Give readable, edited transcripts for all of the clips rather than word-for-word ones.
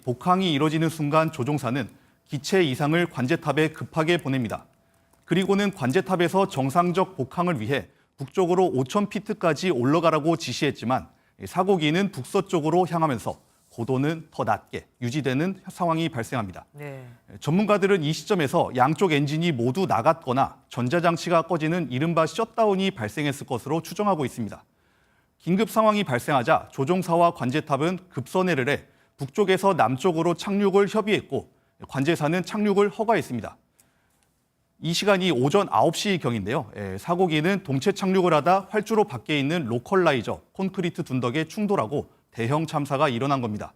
복항이 이뤄지는 순간 조종사는 기체 이상을 관제탑에 급하게 보냅니다. 그리고는 관제탑에서 정상적 복항을 위해 북쪽으로 5,000피트까지 올라가라고 지시했지만 사고기는 북서쪽으로 향하면서 고도는 더 낮게 유지되는 상황이 발생합니다. 네. 전문가들은 이 시점에서 양쪽 엔진이 모두 나갔거나 전자장치가 꺼지는 이른바 셧다운이 발생했을 것으로 추정하고 있습니다. 긴급 상황이 발생하자 조종사와 관제탑은 급선회를 해 북쪽에서 남쪽으로 착륙을 협의했고 관제사는 착륙을 허가했습니다. 이 시간이 오전 9시경인데요. 사고기는 동체 착륙을 하다 활주로 밖에 있는 로컬라이저, 콘크리트 둔덕에 충돌하고 대형 참사가 일어난 겁니다.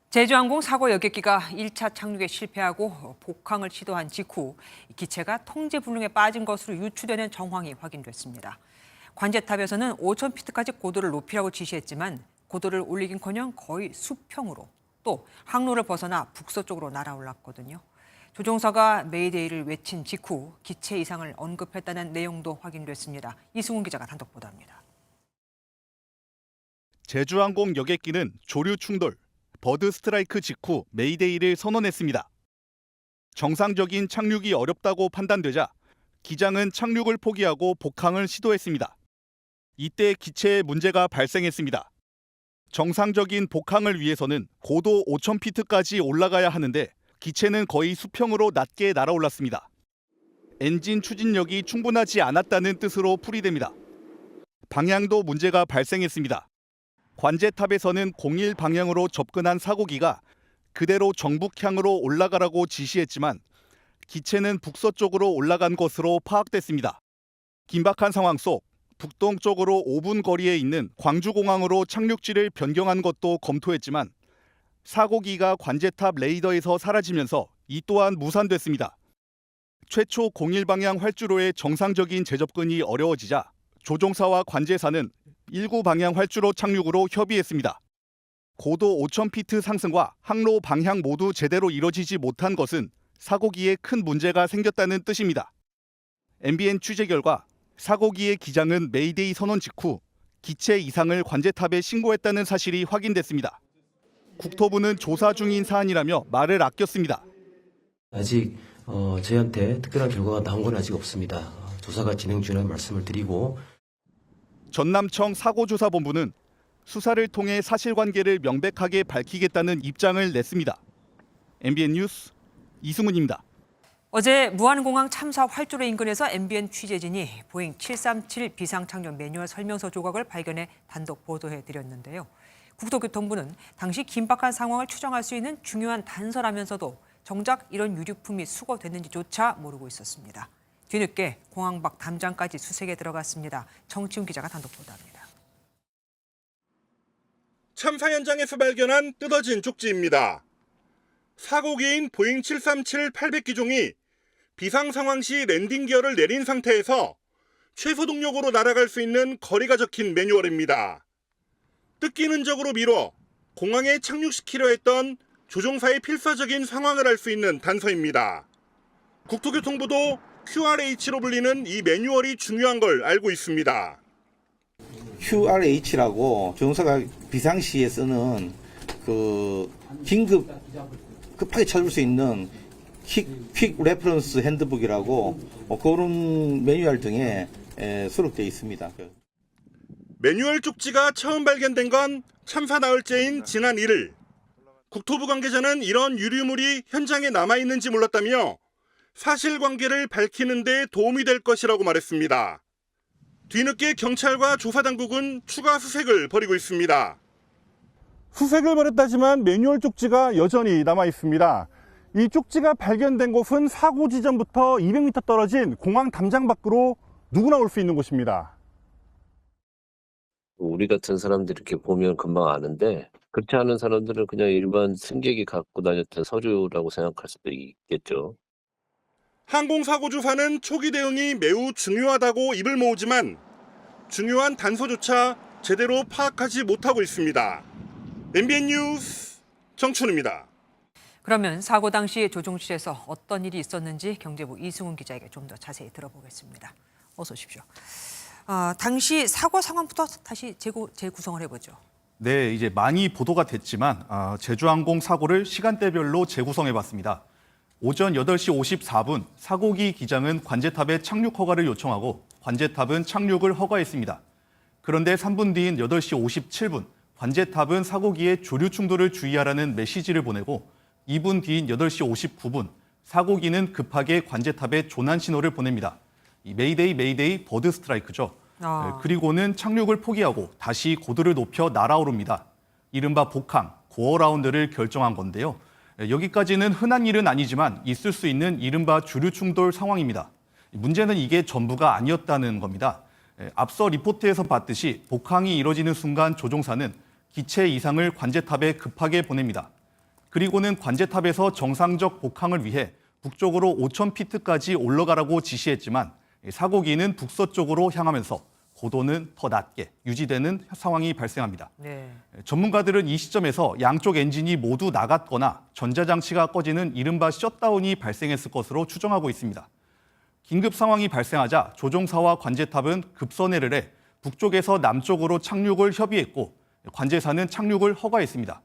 제주항공 사고 여객기가 1차 착륙에 실패하고 복항을 시도한 직후 기체가 통제 불능에 빠진 것으로 유추되는 정황이 확인됐습니다. 관제탑에서는 5,000피트까지 고도를 높이라고 지시했지만 고도를 올리긴커녕 거의 수평으로 또 항로를 벗어나 북서쪽으로 날아올랐거든요. 조종사가 메이데이를 외친 직후 기체 이상을 언급했다는 내용도 확인됐습니다. 이승훈 기자가 단독 보도합니다. 제주항공 여객기는 조류 충돌, 버드 스트라이크 직후 메이데이를 선언했습니다. 정상적인 착륙이 어렵다고 판단되자 기장은 착륙을 포기하고 복항을 시도했습니다. 이때 기체에 문제가 발생했습니다. 정상적인 복항을 위해서는 고도 5,000피트까지 올라가야 하는데 기체는 거의 수평으로 낮게 날아올랐습니다. 엔진 추진력이 충분하지 않았다는 뜻으로 풀이됩니다. 방향도 문제가 발생했습니다. 관제탑에서는 01 방향으로 접근한 사고기가 그대로 정북향으로 올라가라고 지시했지만 기체는 북서쪽으로 올라간 것으로 파악됐습니다. 긴박한 상황 속 북동쪽으로 5분 거리에 있는 광주공항으로 착륙지를 변경한 것도 검토했지만 사고기가 관제탑 레이더에서 사라지면서 이 또한 무산됐습니다. 최초 01 방향 활주로의 정상적인 재접근이 어려워지자 조종사와 관제사는 19 방향 활주로 착륙으로 협의했습니다. 고도 5,000피트 상승과 항로 방향 모두 제대로 이뤄지지 못한 것은 사고기에 큰 문제가 생겼다는 뜻입니다. MBN 취재 결과 사고기의 기장은 메이데이 선언 직후 기체 이상을 관제탑에 신고했다는 사실이 확인됐습니다. 국토부는 조사 중인 사안이라며 말을 아꼈습니다. 아직 저희한테 특별한 결과가 나온 건 아직 없습니다. 조사가 진행 중이라는 말씀을 드리고 전남청 사고조사본부는 수사를 통해 사실관계를 명백하게 밝히겠다는 입장을 냈습니다. MBN 뉴스 이승훈입니다. 어제 무안공항 참사 활주로 인근에서 MBN 취재진이 보잉 737 비상착륙 매뉴얼 설명서 조각을 발견해 단독 보도해드렸는데요. 국토교통부는 당시 긴박한 상황을 추정할 수 있는 중요한 단서라면서도 정작 이런 유류품이 수거됐는지조차 모르고 있었습니다. 뒤늦게 공항 밖 담장까지 수색에 들어갔습니다. 정치훈 기자가 단독 보도합니다. 참사 현장에서 발견한 뜯어진 쪽지입니다. 사고기인 보잉 737 800기종이 비상 상황 시 랜딩 기어를 내린 상태에서 최소 동력으로 날아갈 수 있는 거리가 적힌 매뉴얼입니다. 뜻기는적으로 미뤄 공항에 착륙시키려 했던 조종사의 필사적인 상황을 알 수 있는 단서입니다. 국토교통부도 QRH로 불리는 이 매뉴얼이 중요한 걸 알고 있습니다. QRH라고 조종사가 비상시에 쓰는 급하게 찾을 수 있는 퀵 레퍼런스 핸드북이라고 그런 매뉴얼 등에 수록되어 있습니다. 매뉴얼 쪽지가 처음 발견된 건 참사 나흘째인 지난 1일. 국토부 관계자는 이런 유류물이 현장에 남아있는지 몰랐다며 사실관계를 밝히는 데 도움이 될 것이라고 말했습니다. 뒤늦게 경찰과 조사당국은 추가 수색을 벌이고 있습니다. 수색을 벌였다지만 매뉴얼 쪽지가 여전히 남아있습니다. 이 쪽지가 발견된 곳은 사고 지점부터 200m 떨어진 공항 담장 밖으로 누구나 올 수 있는 곳입니다. 우리 같은 사람들이 이렇게 보면 금방 아는데 그렇지 않은 사람들은 그냥 일반 승객이 갖고 다녔던 서류라고 생각할 수도 있겠죠. 항공사고조사는 초기 대응이 매우 중요하다고 입을 모으지만 중요한 단서조차 제대로 파악하지 못하고 있습니다. MBN 뉴스 정춘우입니다. 그러면 사고 당시 조종실에서 어떤 일이 있었는지 경제부 이승훈 기자에게 좀 더 자세히 들어보겠습니다. 어서 오십시오. 당시 사고 상황부터 다시 재구성을 해보죠. 네, 이제 많이 보도가 됐지만 제주항공 사고를 시간대별로 재구성해봤습니다. 오전 8시 54분 사고기 기장은 관제탑에 착륙 허가를 요청하고 관제탑은 착륙을 허가했습니다. 그런데 3분 뒤인 8시 57분 관제탑은 사고기의 조류 충돌을 주의하라는 메시지를 보내고 2분 뒤인 8시 59분 사고기는 급하게 관제탑에 조난 신호를 보냅니다. 이 메이데이 버드 스트라이크죠. 그리고는 착륙을 포기하고 다시 고도를 높여 날아오릅니다. 이른바 복항, 고어 라운드를 결정한 건데요. 여기까지는 흔한 일은 아니지만 있을 수 있는 이른바 주류 충돌 상황입니다. 문제는 이게 전부가 아니었다는 겁니다. 앞서 리포트에서 봤듯이 복항이 이뤄지는 순간 조종사는 기체 이상을 관제탑에 급하게 보냅니다. 그리고는 관제탑에서 정상적 복항을 위해 북쪽으로 5,000피트까지 올라가라고 지시했지만 사고기는 북서쪽으로 향하면서 고도는 더 낮게 유지되는 상황이 발생합니다. 네. 전문가들은 이 시점에서 양쪽 엔진이 모두 나갔거나 전자장치가 꺼지는 이른바 셧다운이 발생했을 것으로 추정하고 있습니다. 긴급 상황이 발생하자 조종사와 관제탑은 급선회를 해 북쪽에서 남쪽으로 착륙을 협의했고 관제사는 착륙을 허가했습니다.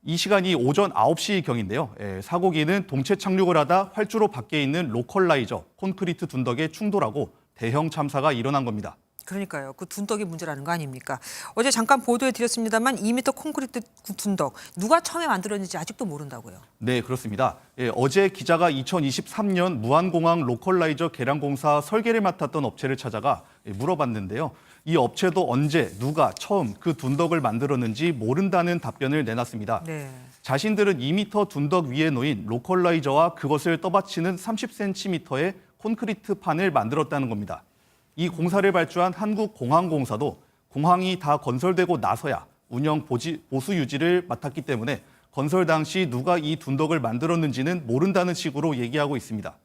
이 시간이 오전 9시경인데요. 사고기는 동체 착륙을 하다 활주로 밖에 있는 로컬라이저, 콘크리트 둔덕에 충돌하고 대형 참사가 일어난 겁니다. 그러니까요. 그 둔덕이 문제라는 거 아닙니까? 어제 잠깐 보도해 드렸습니다만 2m 콘크리트 둔덕 누가 처음에 만들었는지 아직도 모른다고요. 네, 그렇습니다. 어제 기자가 2023년 무안공항 로컬라이저 개량공사 설계를 맡았던 업체를 찾아가 물어봤는데요. 이 업체도 언제 누가 처음 그 둔덕을 만들었는지 모른다는 답변을 내놨습니다. 네. 자신들은 2m 둔덕 위에 놓인 로컬라이저와 그것을 떠받치는 30cm의 콘크리트 판을 만들었다는 겁니다. 이 공사를 발주한 한국공항공사도 공항이 다 건설되고 나서야 운영 보수 유지를 맡았기 때문에 건설 당시 누가 이 둔덕을 만들었는지는 모른다는 식으로 얘기하고 있습니다.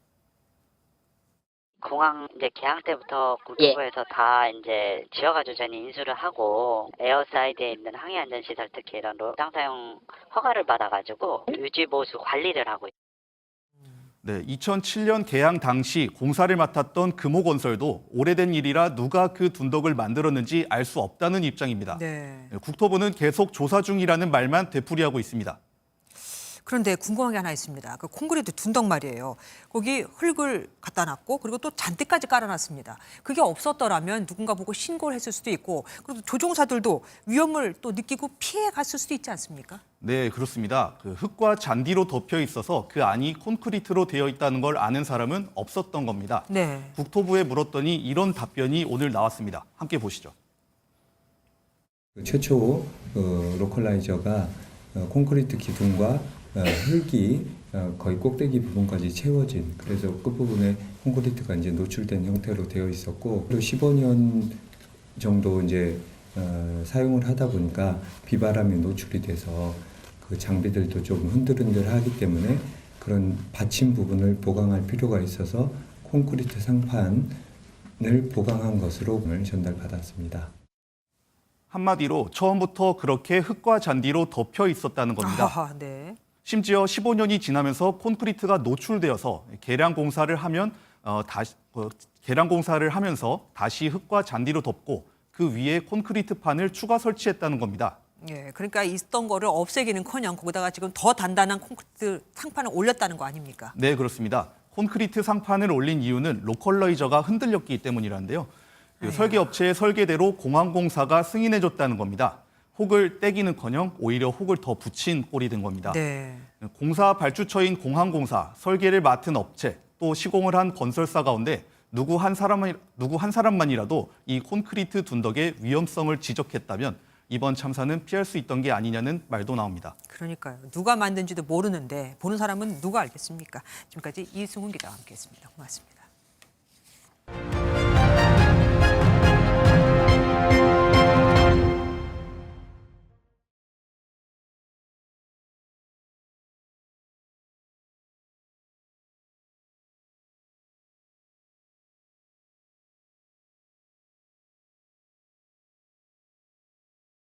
공항 이제 개항 때부터 국토부에서 다 이제 지어가지고 저는 인수를 하고 에어사이드에 있는 항해안전시설 특히 이런 로당 사용 허가를 받아가지고 유지 보수 관리를 하고 있습니다. 네, 2007년 개항 당시 공사를 맡았던 금호건설도 오래된 일이라 누가 그 둔덕을 만들었는지 알 수 없다는 입장입니다. 네. 국토부는 계속 조사 중이라는 말만 되풀이하고 있습니다. 그런데 궁금한 게 하나 있습니다. 그 콘크리트 둔덕 말이에요. 거기 흙을 갖다 놨고 그리고 또 잔디까지 깔아놨습니다. 그게 없었더라면 누군가 보고 신고를 했을 수도 있고 그리고 조종사들도 위험을 또 느끼고 피해 갔을 수도 있지 않습니까? 네, 그렇습니다. 그 흙과 잔디로 덮여 있어서 그 안이 콘크리트로 되어 있다는 걸 아는 사람은 없었던 겁니다. 네. 국토부에 물었더니 이런 답변이 오늘 나왔습니다. 함께 보시죠. 최초 로컬라이저가 콘크리트 기둥과 흙이 거의 꼭대기 부분까지 채워진, 그래서 끝부분에 콘크리트가 이제 노출된 형태로 되어 있었고, 또 15년 정도 이제 사용을 하다 보니까 비바람에 노출이 돼서 그 장비들도 좀 흔들흔들하기 때문에 그런 받침 부분을 보강할 필요가 있어서 콘크리트 상판을 보강한 것으로 오늘 전달받았습니다. 한마디로 처음부터 그렇게 흙과 잔디로 덮여 있었다는 겁니다. 아, 네. 심지어 15년이 지나면서 콘크리트가 노출되어서 개량 공사를 하면서 다시 흙과 잔디로 덮고 그 위에 콘크리트 판을 추가 설치했다는 겁니다. 예, 그러니까 있던 거를 없애기는커녕 거기다가 지금 더 단단한 콘크리트 상판을 올렸다는 거 아닙니까? 네, 그렇습니다. 콘크리트 상판을 올린 이유는 로컬라이저가 흔들렸기 때문이란데요. 그 설계업체의 설계대로 공항공사가 승인해줬다는 겁니다. 혹을 떼기는커녕 오히려 혹을 더 붙인 꼴이 된 겁니다. 네. 공사 발주처인 공항공사, 설계를 맡은 업체, 또 시공을 한 건설사 가운데 누구 한 사람만이라도 이 콘크리트 둔덕의 위험성을 지적했다면 이번 참사는 피할 수 있던 게 아니냐는 말도 나옵니다. 그러니까요. 누가 만든지도 모르는데 보는 사람은 누가 알겠습니까? 지금까지 이승훈 기자와 함께했습니다. 고맙습니다.